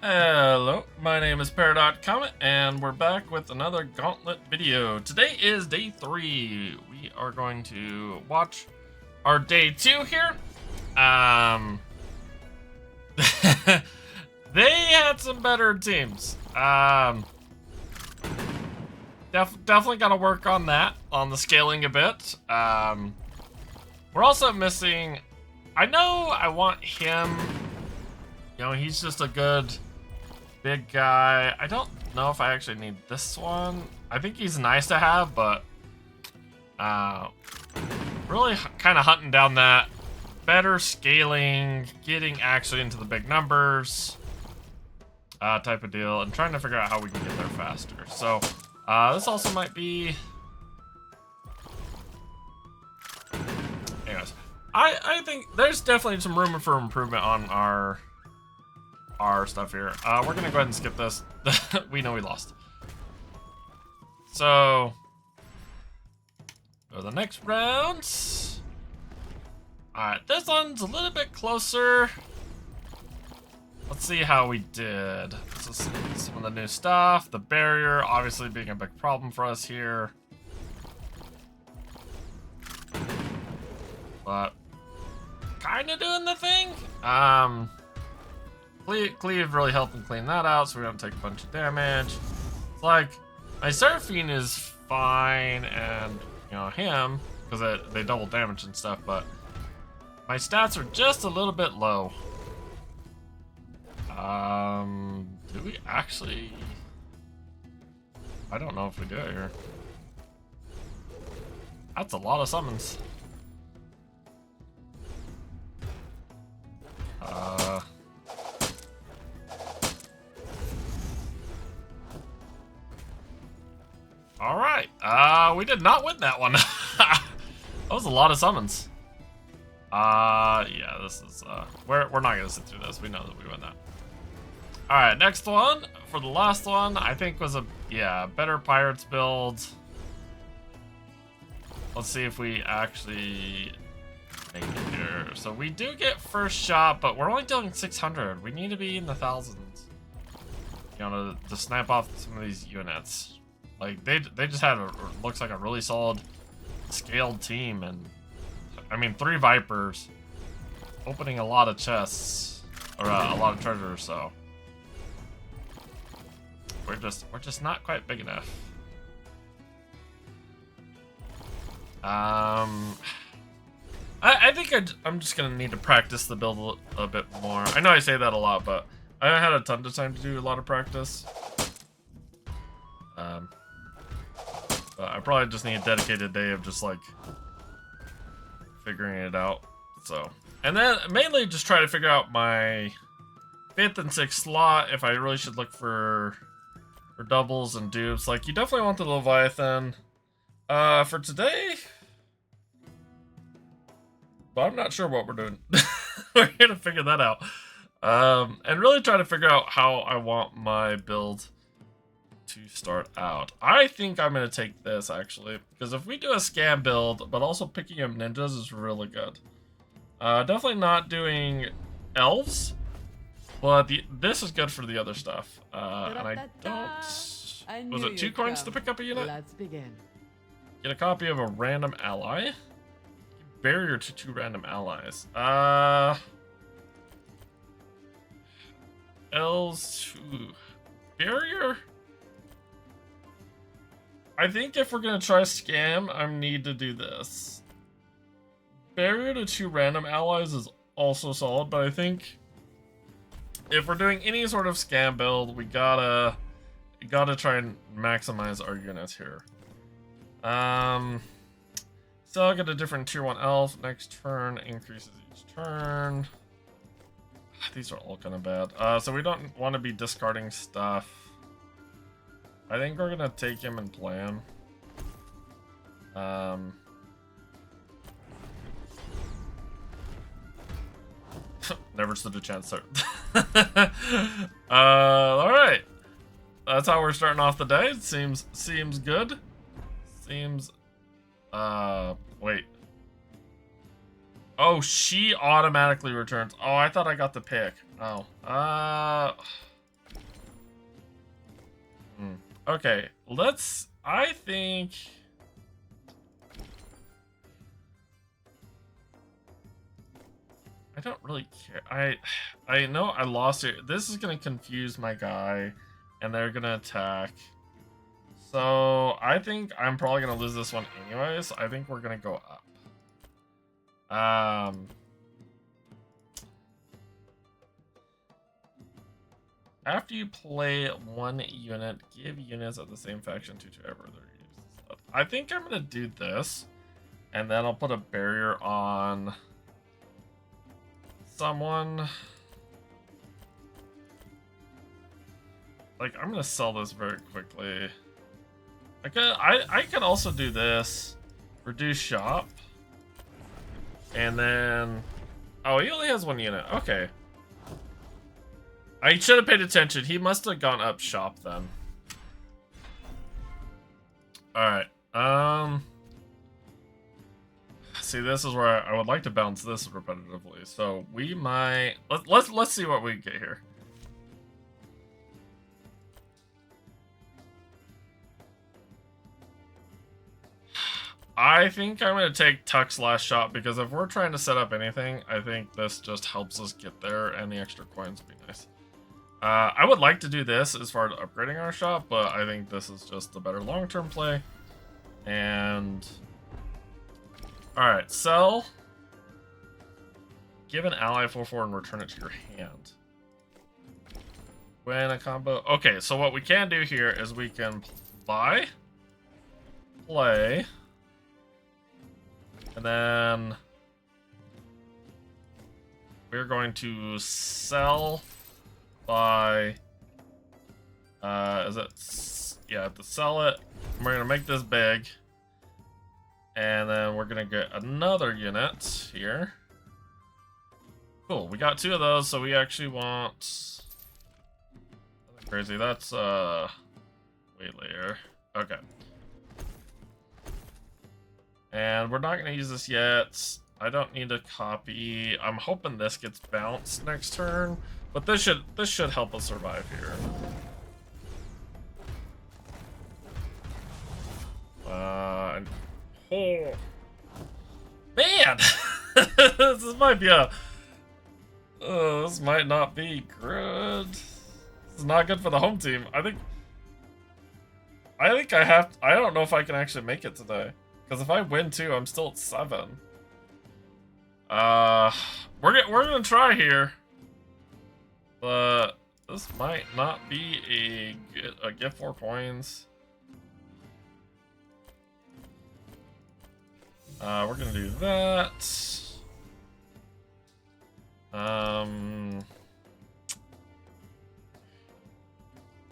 Hello, my name is Comet, and we're back with another Gauntlet video. Today is day 3. We are going to watch our day 2 here. They had some better teams. Definitely got to work on that, on the scaling a bit. We're also missing. I know I want him. You know, he's just a good big guy. I don't know if I actually need this one. I think he's nice to have, but really kind of hunting down that better scaling, getting actually into the big numbers type of deal, and trying to figure out how we can get there faster. So this also might be. Anyways, I think there's definitely some room for improvement on our stuff here. We're gonna go ahead and skip this. We know we lost. So go to the next round. Alright, this one's a little bit closer. Let's see how we did. This is some of the new stuff. The barrier obviously being a big problem for us here. But kind of doing the thing. Cleave really helping clean that out so we don't take a bunch of damage. It's like, my Seraphine is fine, and, you know, him, because they double damage and stuff, but my stats are just a little bit low. Do we actually? I don't know if we do it here. That's a lot of summons. All right. We did not win that one. That was a lot of summons. Yeah, this is we're not gonna sit through this. We know that we win that. All right, next one for the last one, I think was a better pirates build. Let's see if we actually make it here. So we do get first shot, but we're only dealing 600. We need to be in the thousands, you know, to snap off some of these units. Like they just had looks like a really solid scaled team, and I mean 3 Vipers opening a lot of chests or a lot of treasure. So we're just not quite big enough. I think I'm just gonna need to practice the build a bit more. I know I say that a lot, but I haven't had a ton of time to do a lot of practice. But I probably just need a dedicated day of just like figuring it out. So, and then mainly just try to figure out my 5th and 6th slot, if I really should look for doubles and dupes. Like, you definitely want the Leviathan for today, but I'm not sure what we're doing. We're gonna figure that out, and really try to figure out how I want my build to start out. I think I'm gonna take this actually, because if we do a scam build, but also picking up ninjas is really good. Definitely not doing elves, but this is good for the other stuff. And I don't. Was it 2 coins to pick up a unit? Let's begin. Get a copy of a random ally. Barrier to 2 random allies. Elves. Barrier. I think if we're gonna try scam, I need to do this. Barrier to 2 random allies is also solid, but I think if we're doing any sort of scam build, we gotta try and maximize our units here. So I'll get a different tier 1 elf. Next turn increases each turn. These are all kind of bad. So we don't want to be discarding stuff. I think we're gonna take him and play him. Never stood a chance, sir. Alright. That's how we're starting off the day. It seems good. Seems wait. Oh, she automatically returns. Oh, I thought I got the pick. Oh. Okay, let's... I think... I don't really care. I know I lost it. This is going to confuse my guy, and they're going to attack. So, I think I'm probably going to lose this one anyways. I think we're going to go up. After you play one unit, give units of the same faction to whoever they're used. I think I'm going to do this, and then I'll put a barrier on someone. Like, I'm going to sell this very quickly. I could also do this. Reduce shop. And then... Oh, he only has one unit. Okay. I should have paid attention. He must have gone up shop then. Alright. See, this is where I would like to bounce this repetitively. So we might... Let's see what we get here. I think I'm going to take Tuck's last shot, because if we're trying to set up anything, I think this just helps us get there, and the extra coins would be nice. I would like to do this as far as upgrading our shop, but I think this is just the better long-term play. And... Alright, sell. Give an ally 4/4 and return it to your hand. Win a combo. Okay, so what we can do here is we can buy, play, and then we're going to sell, buy, is it, yeah, to sell it. We're going to make this big, and then we're going to get another unit here. Cool, we got 2 of those, so we actually want, nothing crazy, that's, wait later, okay. And we're not going to use this yet. I don't need to copy. I'm hoping this gets bounced next turn, but this should help us survive here. Oh man, this might be a. This might not be good. This is not good for the home team. I think I have. I don't know if I can actually make it today. Because if I win 2, I'm still at 7. We're gonna try here, but this might not be a get 4 coins. We're gonna do that. I'm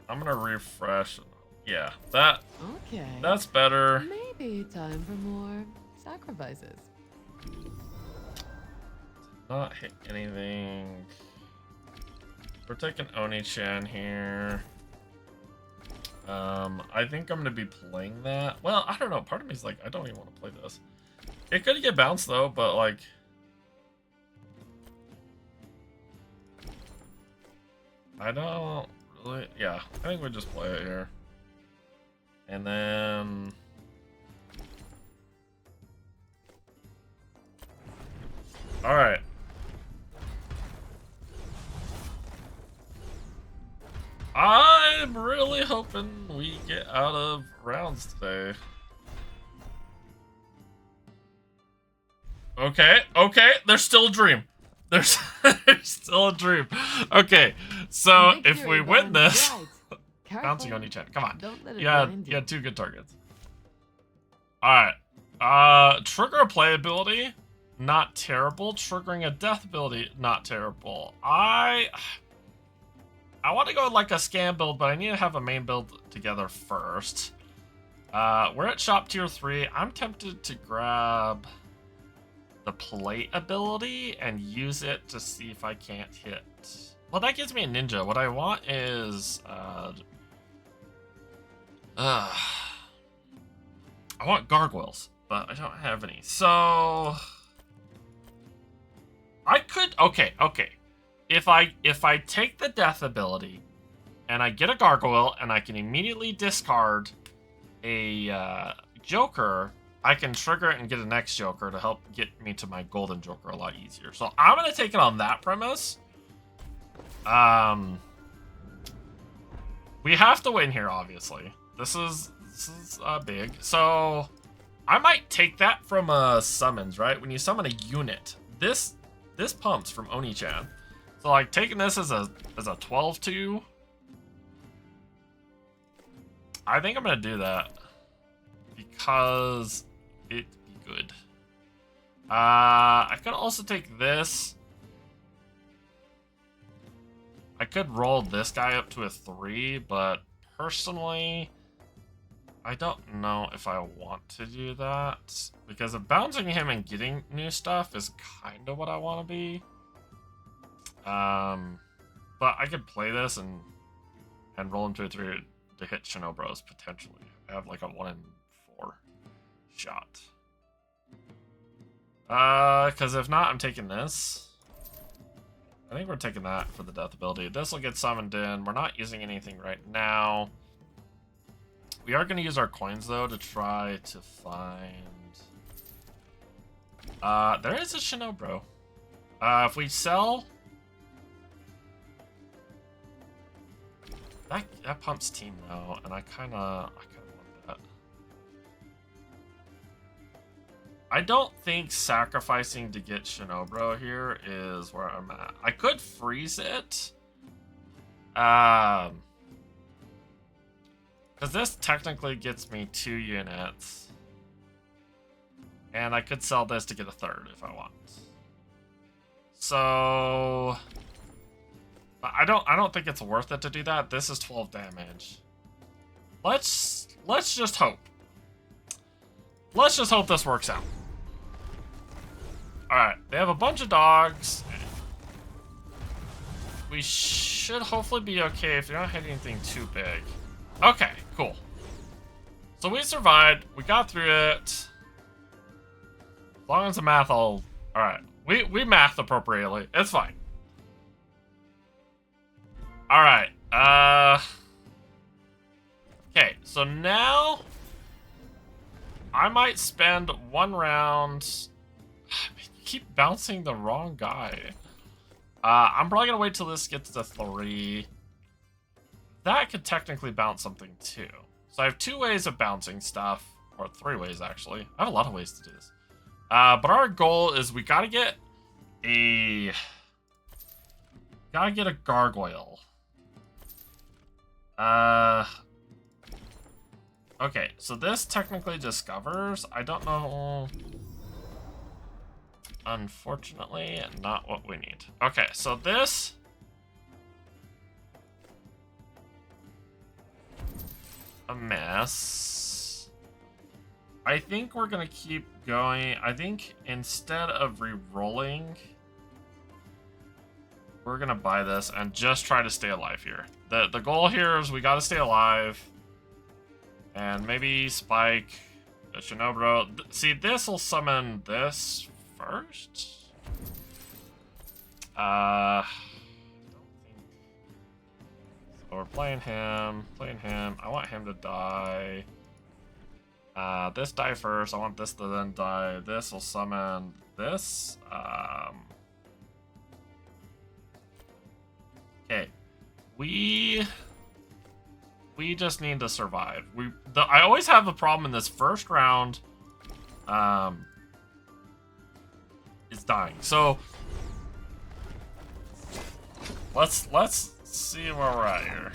gonna refresh. Yeah, Okay. That's better. Maybe time for more sacrifices. Not hit anything. We're taking Oni-chan here. I think I'm gonna be playing that. Well, I don't know. Part of me is like, I don't even want to play this. It could get bounced though, but like, I don't really. Yeah, I think we just play it here. And then all right. I'm really hoping we get out of rounds today. Okay, there's still a dream. There's still a dream. Okay, so if we win this, bouncing on each end. Come on. Yeah, 2 good targets. Alright. Trigger a play ability, not terrible. Triggering a death ability, not terrible. I want to go with like a scan build, but I need to have a main build together first. We're at shop tier 3. I'm tempted to grab the plate ability and use it to see if I can't hit. Well, that gives me a ninja. What I want is I want gargoyles, but I don't have any. So I could okay. If I take the death ability and I get a gargoyle, and I can immediately discard a Joker, I can trigger it and get a next Joker to help get me to my golden Joker a lot easier. So I'm going to take it on that premise. We have to win here, obviously. This is big. So I might take that from summons, right? When you summon a unit, this pumps from Oni-chan. So like taking this as a 12-2. I think I'm gonna do that because it'd be good. I could also take this. I could roll this guy up to a 3, but personally, I don't know if I want to do that because of bouncing him and getting new stuff is kind of what I want to be. But I could play this and roll him to a 3 to hit Shinobros potentially. I have like a 1 in 4 shot. Because if not, I'm taking this. I think we're taking that for the death ability. This will get summoned in. We're not using anything right now. We are going to use our coins, though, to try to find... there is a Shinobro. If we sell... That pumps team, though, and I kind of want that. I don't think sacrificing to get Shinobro here is where I'm at. I could freeze it. Because this technically gets me 2 units. And I could sell this to get a 3rd if I want. So... I don't think it's worth it to do that. This is 12 damage. Let's just hope. Let's just hope this works out. Alright, they have a bunch of dogs. We should hopefully be okay if you're not hitting anything too big. Okay, cool. So we survived. We got through it. As long as the math all... Alright, we mathed appropriately. It's fine. Alright, okay, so now I might spend 1 round... You keep bouncing the wrong guy. I'm probably gonna wait till this gets to 3. That could technically bounce something too. So I have 2 ways of bouncing stuff, or 3 ways actually. I have a lot of ways to do this. But our goal is we gotta get a gargoyle. Okay, so this technically discovers. I don't know. Unfortunately, not what we need. Okay, so this. A mess. I think we're gonna keep going. I think instead of re-rolling, we're gonna buy this and just try to stay alive here. The goal here is we gotta stay alive. And maybe spike the Shinobro. See, this will summon this first. I don't think. So we're playing him. I want him to die. This die first. I want this to then die. This will summon this. Okay. We just need to survive. I always have a problem in this first round. Is dying. So let's see where we're at here.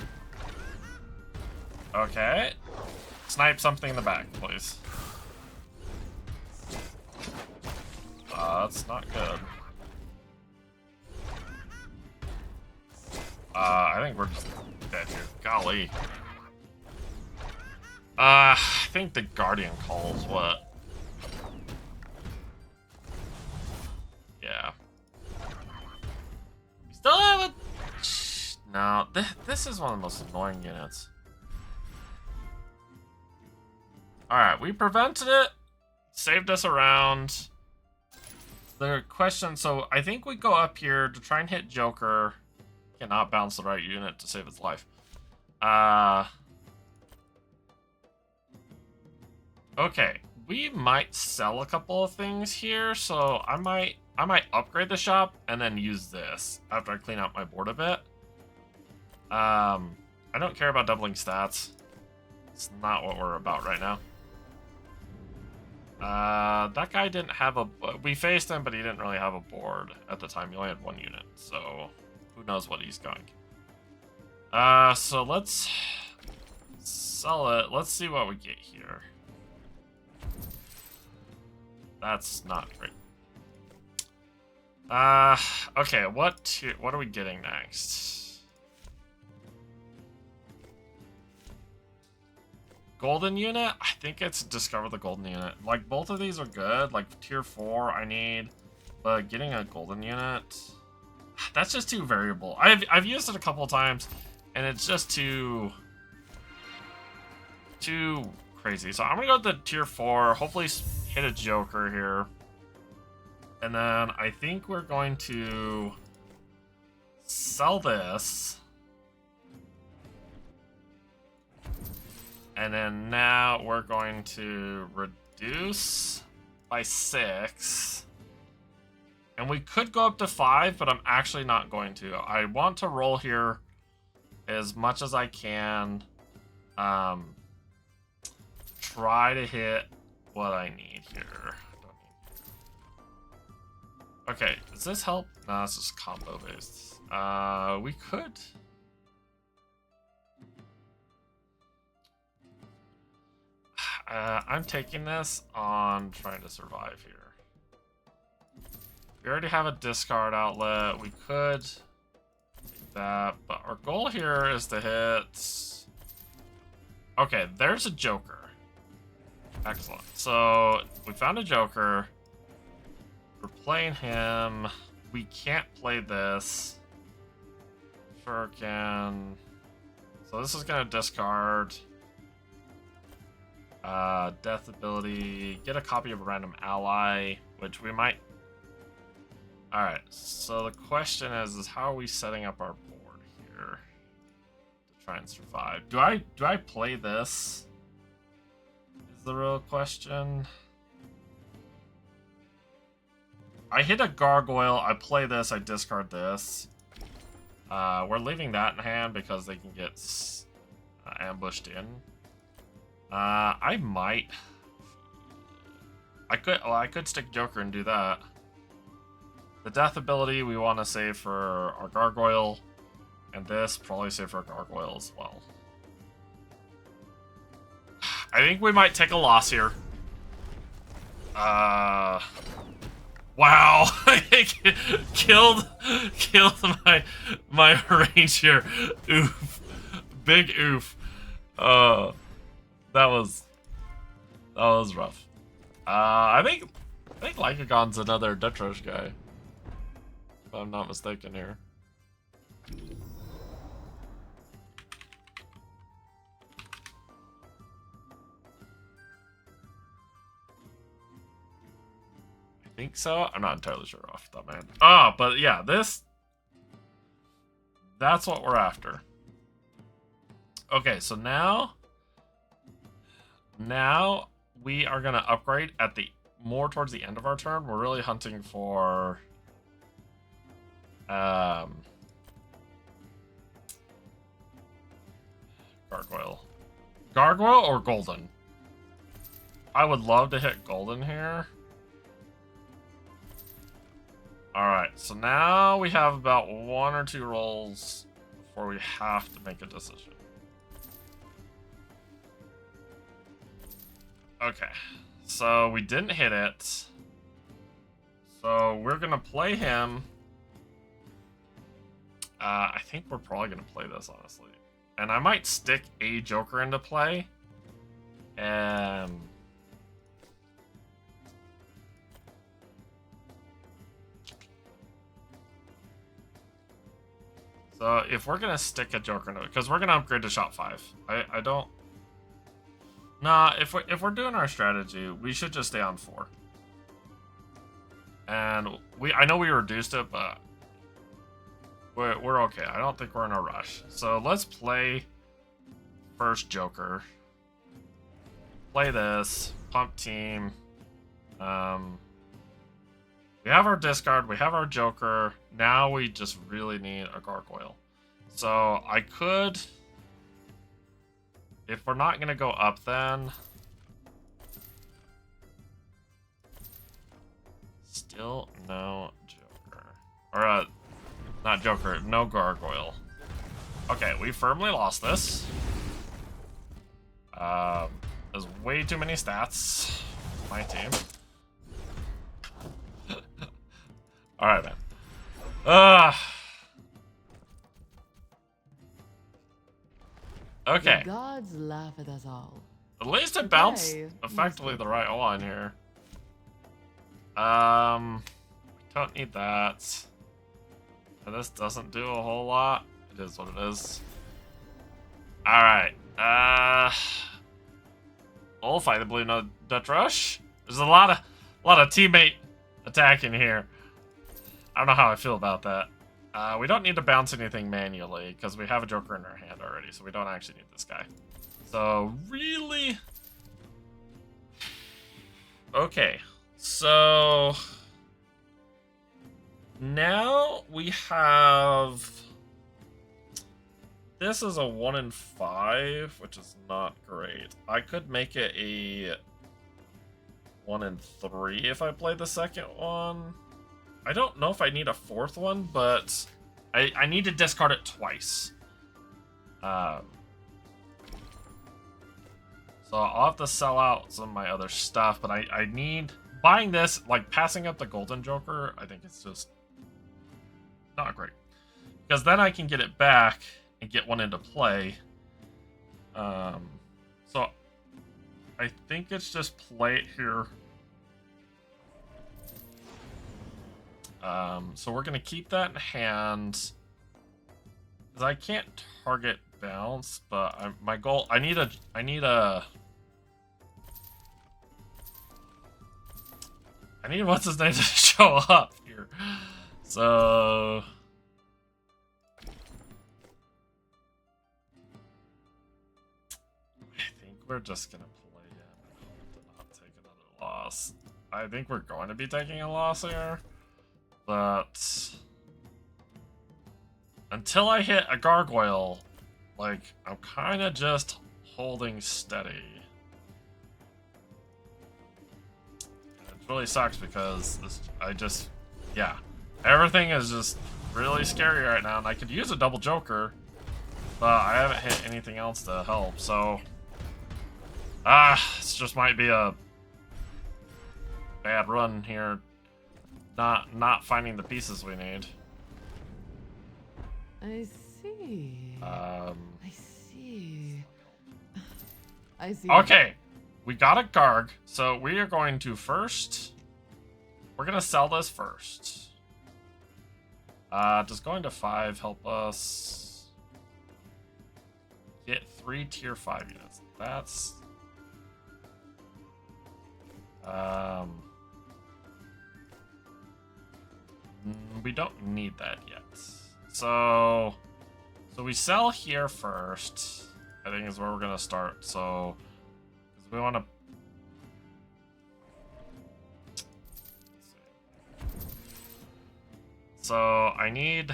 Okay. Snipe something in the back, please. That's not good. I think we're just dead here. Golly. I think the Guardian calls what? Yeah. We still have a... No, this is one of the most annoying units. Alright, we prevented it. Saved us a round. The question, so I think we go up here to try and hit Joker. Cannot bounce the right unit to save its life. Okay, we might sell a couple of things here, so I might upgrade the shop and then use this after I clean out my board a bit. I don't care about doubling stats. It's not what we're about right now. That guy didn't have a... We faced him, but he didn't really have a board at the time. He only had 1 unit, so who knows what he's going. So let's sell it. Let's see what we get here. That's not great. Okay, what are we getting next? Golden unit? I think it's discover the golden unit. Like, both of these are good. Like, tier 4 I need. But getting a golden unit... That's just too variable. I've used it a couple of times, and it's just too crazy. So I'm gonna go to the tier 4. Hopefully hit a joker here. And then I think we're going to sell this. And then now we're going to reduce by 6. And we could go up to 5, but I'm actually not going to. I want to roll here as much as I can. Try to hit what I need here. Okay, does this help? No, it's just combo based. We could... I'm taking this on trying to survive here. We already have a discard outlet. We could take that, but our goal here is to hit... Okay, there's a joker. Excellent. So, we found a joker. We're playing him. We can't play this. Sure can. So this is going to discard. Death ability. Get a copy of a random ally, which we might... Alright, so the question is how are we setting up our board here to try and survive? Do I play this? Is the real question. I hit a gargoyle, I play this, I discard this. We're leaving that in hand because they can get ambushed in. I might... I could stick Joker and do that. The death ability we want to save for our gargoyle, and this probably save for our gargoyle as well. I think we might take a loss here. Wow, killed my ranger. Oof, big oof. That was rough. I think Lycagon's another Detrosh guy, if I'm not mistaken here. I think so. I'm not entirely sure off the top of my head. Oh, but yeah, that's what we're after. Okay, so now we are gonna upgrade at the more towards the end of our turn. We're really hunting for gargoyle or golden. I would love to hit golden here. Alright, so now we have about 1 or 2 rolls before we have to make a decision. Okay, so we didn't hit it. So we're gonna play him. I think we're probably gonna play this, honestly. And I might stick a Joker into play. So if we're gonna stick a Joker into it, because we're gonna upgrade to shot 5. I don't... Nah, if we're doing our strategy, we should just stay on 4. And I know we reduced it, but we're okay. I don't think we're in a rush. So let's play first Joker. Play this. Pump team. We have our discard. We have our Joker. Now we just really need a Gargoyle. So I could... If we're not going to go up then... Still no Joker. Or, not Joker, no Gargoyle. Okay, we firmly lost this. There's way too many stats. My team. Alright, man. Okay. The gods laugh at us all. At least it bounced Okay, effectively the right one here. Don't need that. And this doesn't do a whole lot. It is what it is. Alright. We'll fight the Blue Dutch Rush. There's a lot of teammate attacking here. I don't know how I feel about that. We don't need to bounce anything manually because we have a Joker in our hand already, so we don't actually need this guy. So really, okay. So now we have. This is a 1 in 5, which is not great. I could make it a 1 in 3 if I play the second one. I don't know if I need a fourth one, but I need to discard it twice. So I'll have to sell out some of my other stuff, but I need... Buying this, like passing up the Golden Joker, I think it's just not great. Because then I can get it back and get one into play. So I think it's just play it here. So we're gonna keep that in hand. Because I can't target bounce, but my goal, I need what's his name to show up here. So I think we're just gonna play it and hope to not take another loss. I think we're going to be taking a loss here, but until I hit a Gargoyle, like, I'm kind of just holding steady. It really sucks because everything is just really scary right now, and I could use a double Joker, but I haven't hit anything else to help, so this just might be a bad run here, not finding the pieces we need. I see. I see. I see. Okay, we got a Garg, so we are going to we're gonna sell this first. Does going to 5 help us get 3 tier 5 units? That's we don't need that yet. So we sell here first. I think is where we're gonna start. So because we want to. So I need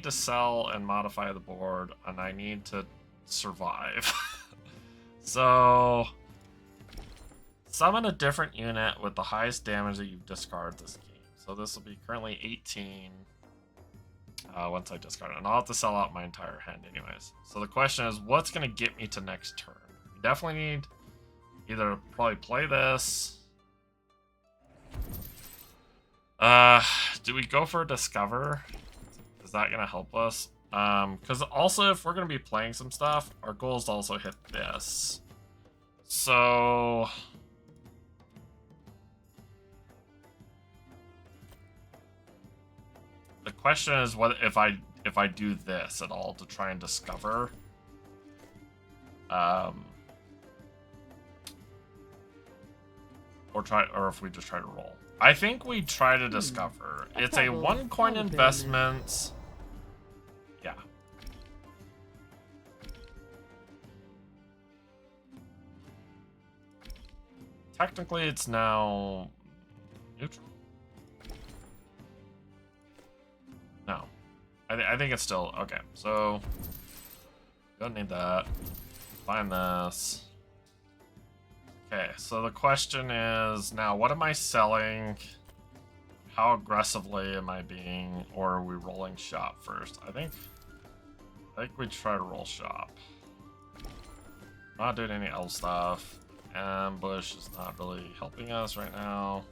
to sell and modify the board, and I need to survive. So summon a different unit with the highest damage that you discard this game. So this will be currently 18. Once I discard it, and I'll have to sell out my entire hand anyways. So the question is, what's gonna get me to next turn? We definitely need either probably play this. Do we go for a discover? Is that gonna help us? Because also if we're gonna be playing some stuff, our goal is to also hit this. So the question is what if I do this at all to try and discover. Or if we just try to roll. I think we try to discover. It's a 1 coin investment. Yeah. technically it's now neutral. No, I think it's still okay. So don't need that. Find this. Okay, so the question is now, what am I selling? How aggressively am I being, or are we rolling shop first? I think we try to roll shop. Not doing any elf stuff. Ambush is not really helping us right now.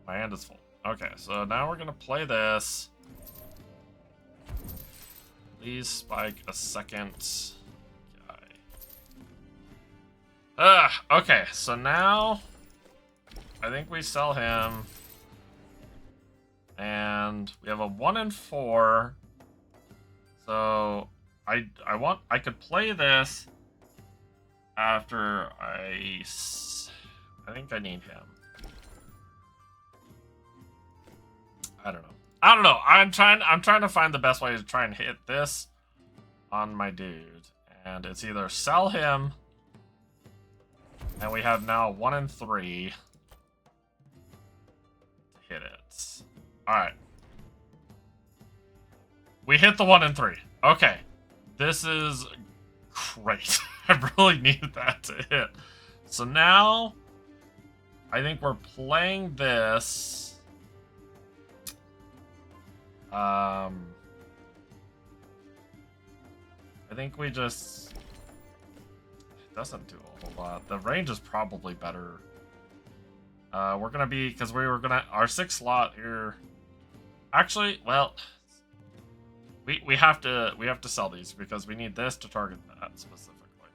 My hand is full. Okay, so now we're gonna play this. Please spike a second guy. Okay, so now I think we sell him. And we have a 1 and 4. So I could play this after I think I need him. I don't know. I'm trying to find the best way to try and hit this on my dude. And it's either sell him, and we have now 1 and 3 to hit it. Alright. We hit the 1 and 3. Okay. This is great. I really needed that to hit. So now I think we're playing this. I think we just... It doesn't do a whole lot. The range is probably better. We're gonna be... Because we were gonna... Our 6th slot here... Actually, well... We have to sell these because we need this to target that specifically.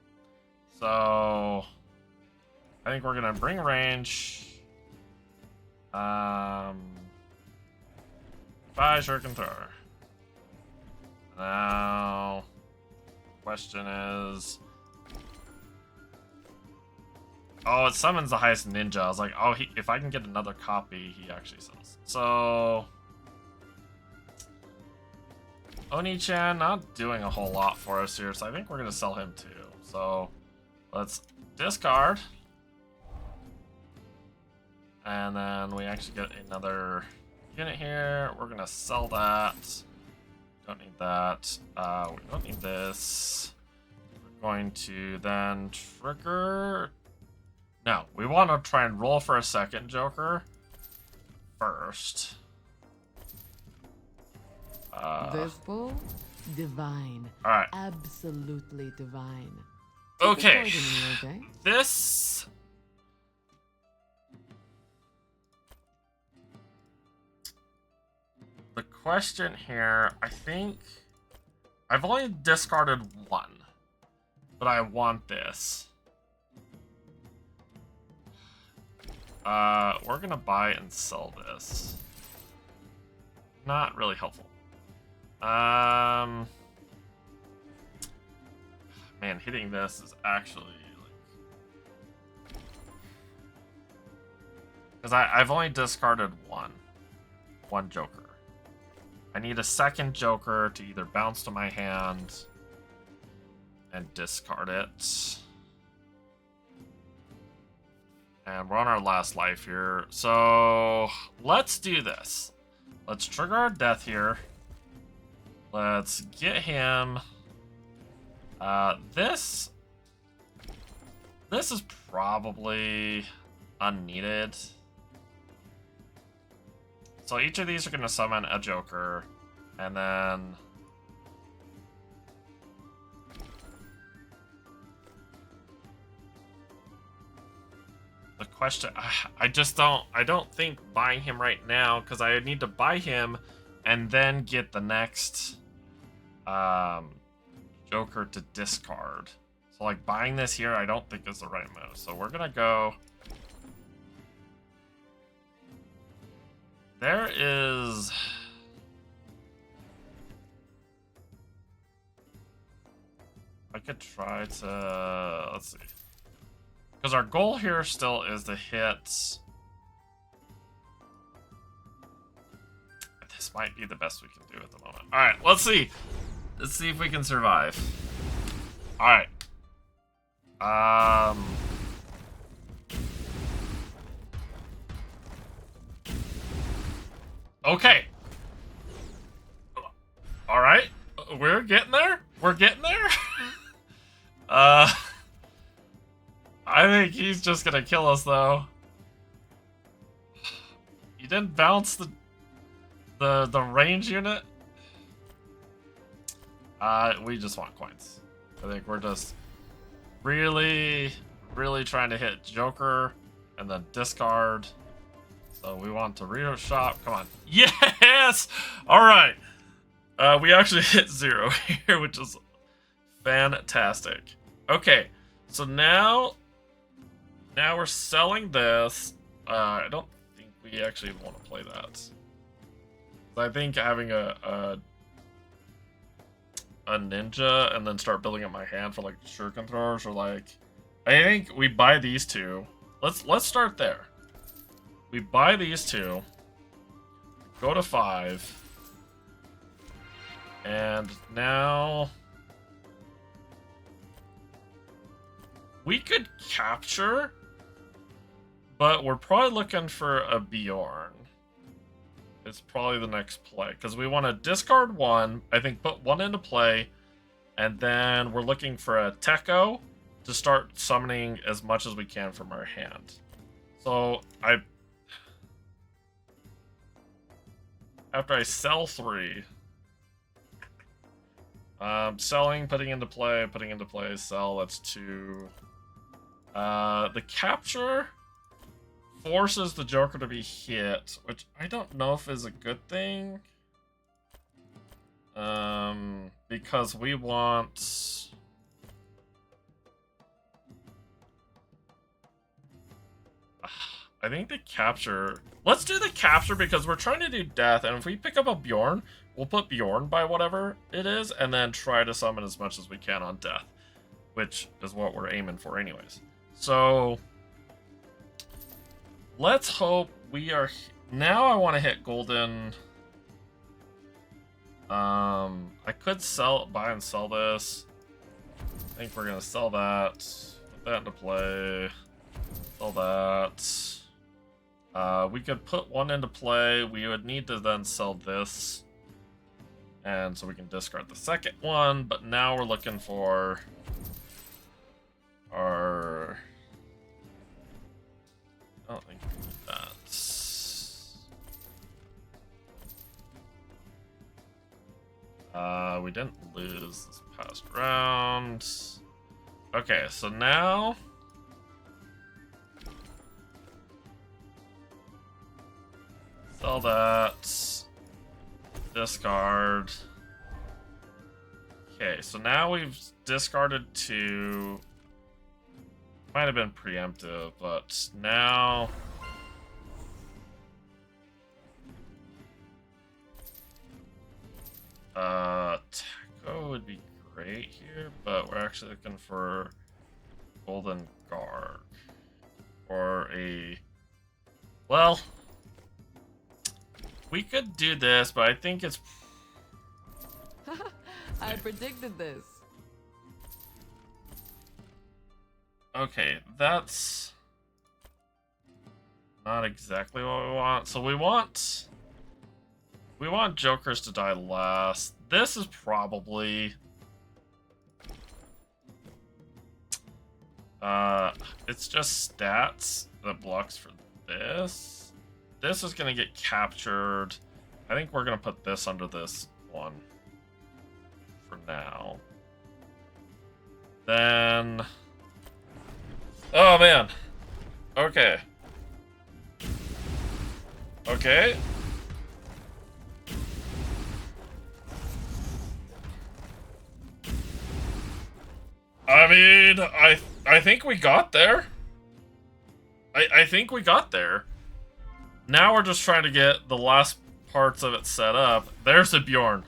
So... I think we're gonna bring range. Bye, Shuriken Thrower. Now, question is... Oh, it summons the highest ninja. I was like, oh, if I can get another copy, he actually sells. So... Oni-chan not doing a whole lot for us here, so I think we're going to sell him too. So, let's discard. And then we actually get another unit here. We're going to sell that. Don't need that. We don't need this. We're going to then trigger... No, we want to try and roll for a second Joker first. Visible, divine. All right. Absolutely divine. Okay. This... The question here, I think... I've only discarded 1. But I want this. We're gonna buy and sell this. Not really helpful. Man, hitting this is actually like... Because I've only discarded one Joker. I need a second Joker to either bounce to my hand and discard it. And we're on our last life here. So let's do this. Let's trigger our death here. Let's get him. This is probably unneeded. So each of these are going to summon a Joker, and then the question, I don't think buying him right now, because I need to buy him and then get the next Joker to discard. So like buying this here, I don't think is the right move. So we're gonna go. There is... I could try to... Let's see. Because our goal here still is to hit... This might be the best we can do at the moment. Alright, let's see. Let's see if we can survive. Alright. Okay. Alright. We're getting there. We're getting there. I think he's just gonna kill us though. You didn't bounce the range unit? We just want coins. I think we're just really trying to hit Joker and then discard. So we want to shop. Come on. Yes! Alright. We actually hit 0 here, which is fantastic. Okay, so now we're selling this. I don't think we actually want to play that. I think having a ninja and then start building up my hand for like shuriken throwers, or like, I think we buy these two. Let's start there. We buy these two, go to 5, and now we could capture, but we're probably looking for a Bjorn. It's probably the next play, because we want to discard 1, I think put 1 into play, and then we're looking for a Techo to start summoning as much as we can from our hand. So after I sell 3, selling, putting into play, sell, that's 2. The capture forces the Joker to be hit, which I don't know if is a good thing. Because we want... I think the capture... Let's do the capture because we're trying to do death, and if we pick up a Bjorn, we'll put Bjorn by whatever it is, and then try to summon as much as we can on death, which is what we're aiming for anyways. So... let's hope we are... Now I want to hit golden... I could buy and sell this. I think we're going to sell that. Put that into play. Sell that. We could put 1 into play. We would need to then sell this. And so we can discard the second one. But now we're looking for our... I don't think we need that. We didn't lose this past round. Okay, so now... sell that. Discard. Okay, so now we've discarded 2. Might have been preemptive, but now... Taco would be great here, but we're actually looking for Golden Guard. Or a... Well... we could do this, but I think it's... I predicted this. Okay, that's... not exactly what we want. So we want Jokers to die last. This is probably... it's just stats that blocks for this. This is going to get captured. I think we're going to put this under this one for now. Then... oh, man. Okay. Okay. I mean, I think we got there. I think we got there. Now we're just trying to get the last parts of it set up. There's a Bjorn.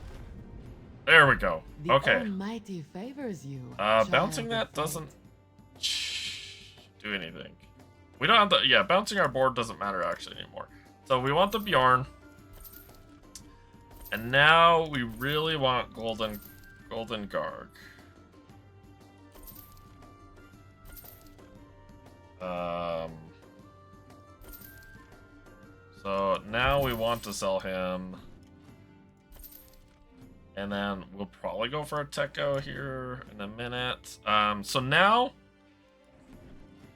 There we go. The Okay. Almighty favors you. Bouncing that doesn't do anything. We don't have the... yeah, bouncing our board doesn't matter actually anymore. So we want the Bjorn. And now we really want Golden Garg. So now we want to sell him. And then we'll probably go for a Techo here in a minute. So now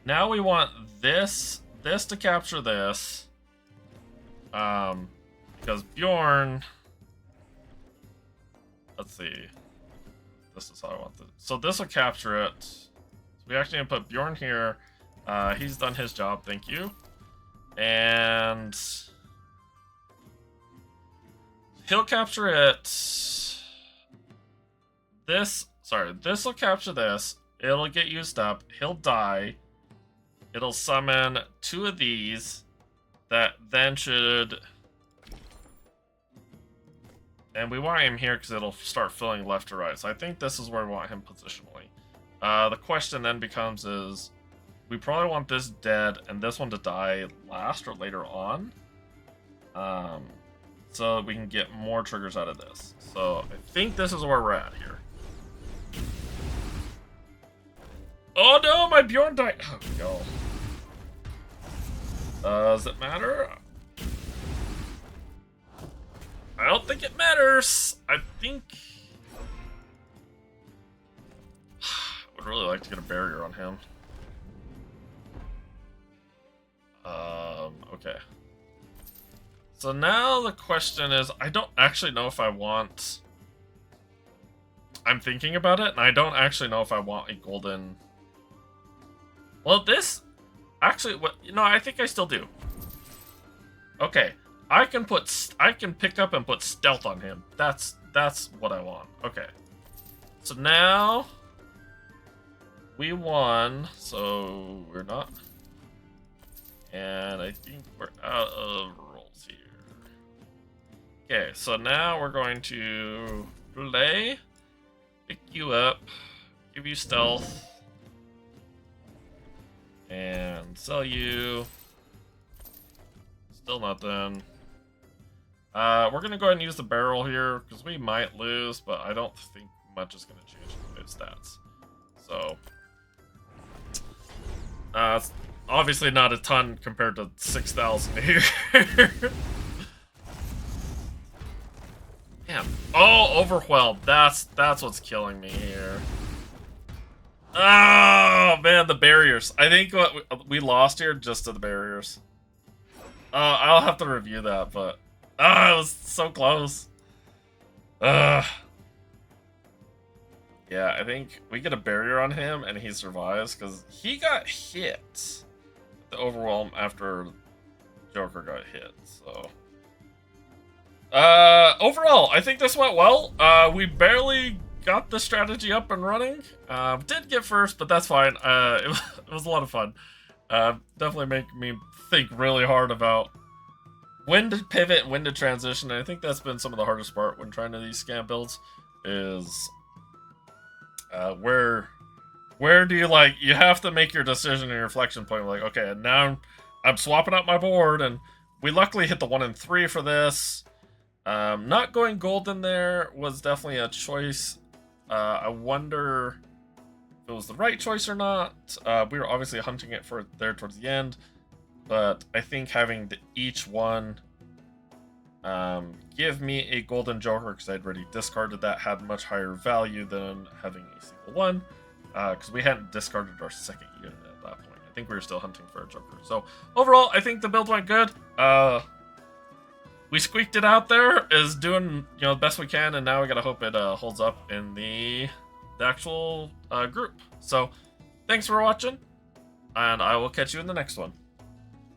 we want this to capture this. Because Bjorn, let's see. This is how I want this. So this will capture it. So we actually need to put Bjorn here. He's done his job, thank you. And he'll capture it. This will capture this. It'll get used up. He'll die. It'll summon 2 of these that then should... And we want him here because it'll start filling left to right. So I think this is where we want him positionally. The question then becomes is, we probably want this dead and this one to die last or later on. So we can get more triggers out of this. So I think this is where we're at here. Oh no, my Bjorn died. Oh no. Does it matter? I don't think it matters. I think... I would really like to get a barrier on him. Okay. So now the question is, I don't actually know if I want... I'm thinking about it, and I don't actually know if I want a golden... Well, this... Actually, what... No, I think I still do. Okay. I can pick up and put stealth on him. That's what I want. Okay. So now we won, so we're not. And I think we're out of rolls here. Okay, so now we're going to play, pick you up, give you stealth, and sell you. Still nothing. We're gonna go ahead and use the barrel here because we might lose, but I don't think much is gonna change his stats. So, it's obviously not a ton compared to 6,000 here. Damn. Oh, overwhelmed. That's what's killing me here. Oh man, the barriers. I think what we lost here just to the barriers. I'll have to review that, but it was so close. Yeah, I think we get a barrier on him and he survives because he got hit. The overwhelm after Joker got hit. So, overall, I think this went well. We barely got the strategy up and running. Did get first, but that's fine. It was a lot of fun. Definitely make me think really hard about when to pivot, when to transition. And I think that's been some of the hardest part when trying to do these scam builds is where do you you have to make your decision and your reflection point. Like, okay, now I'm swapping out my board, and we luckily hit the 1 and 3 for this. Not going golden there was definitely a choice. I wonder if it was the right choice or not. We were obviously hunting it for there towards the end, but I think having each one give me a golden Joker, because I'd already discarded that, had much higher value than having a single one, because we hadn't discarded our second unit at that point. I think we were still hunting for a Joker. So overall, I think the build went good. We squeaked it out there, is doing the best we can, and now we gotta hope it holds up in the actual group. So thanks for watching, and I will catch you in the next one.